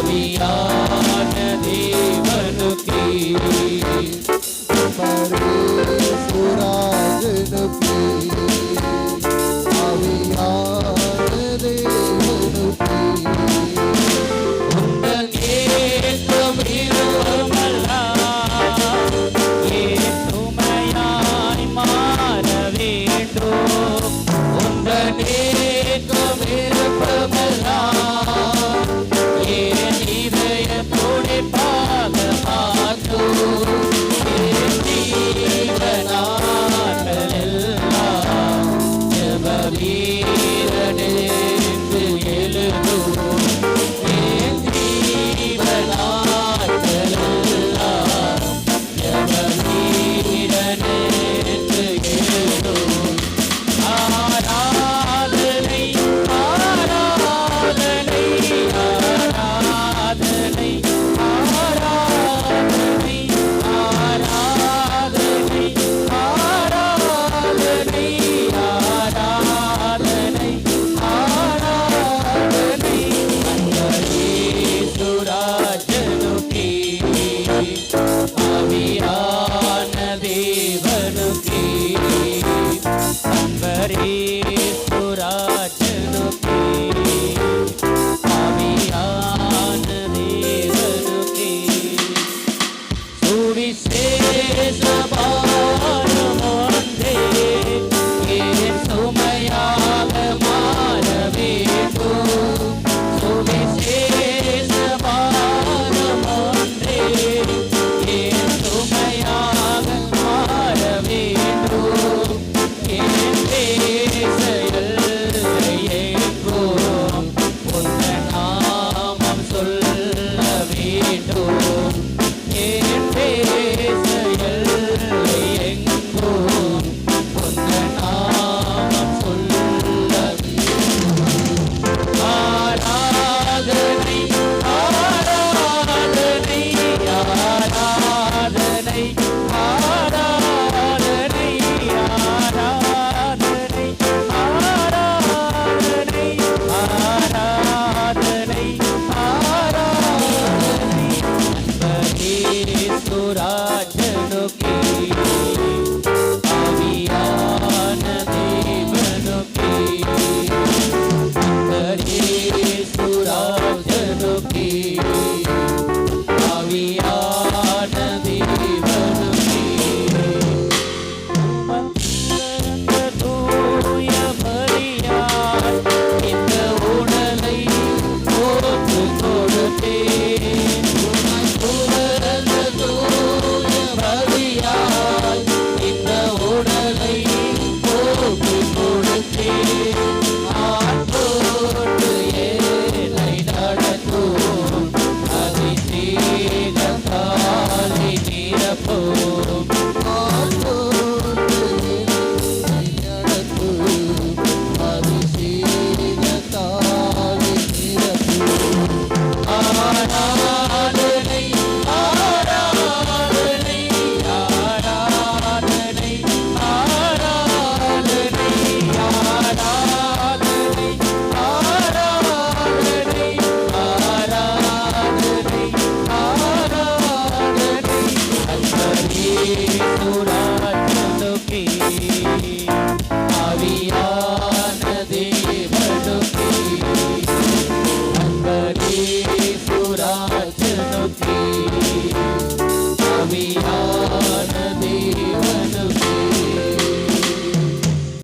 ஆவியான தேவனுக்கே பரிசுராஜனுக்கே ஆவியான தேவனுக்கே உந்தன் ஏக்கம் இருவமல்லாம் ஏன் சுமையாய் மாற வேண்டும். உந்தன் ஏக்கம் இருப்பமெல்லாம் ஏன் இதயத்தோடு பாக மாற்றும். என் ஜீவனாற்றலெல்லாம் ஜெப வீரனென்று எழுதுவோம். என் ஜீவனாற்றலெல்லாம் ஜெப வீரனென்று எழுதுவோம். ஆராதனை ஆராதனை ஆராதனை ஆராதனை ஆராதனை ஆராதனை ஆராதனை ஆராதனை அன்பரேசுராஜனுக்கே ஆவியான தேவனுக்கே அன்பரேசுராஜனுக்கே ஆவியான தேவனுக்கே சுவிசேஷ பாரம் ஒன்றே என் சுமையாக மாற வேண்டும். சுவிசேஷ பாரம் ஒன்றே என் சுமையாக மாற வேண்டும். என் தேச எல்லை எங்கும் உந்தன் நாமம் சொல்ல வேண்டும். என் தேச எல்லை எங்கும் உந்தன் நாமம் சொல்ல வேண்டும். ஆராதனை ஆராதனை ஆராதனை ஆராதனை ஆராதனை ஆராதனை ஆராதனை ஆராதனை அன்பரேசுராஜனுக்கே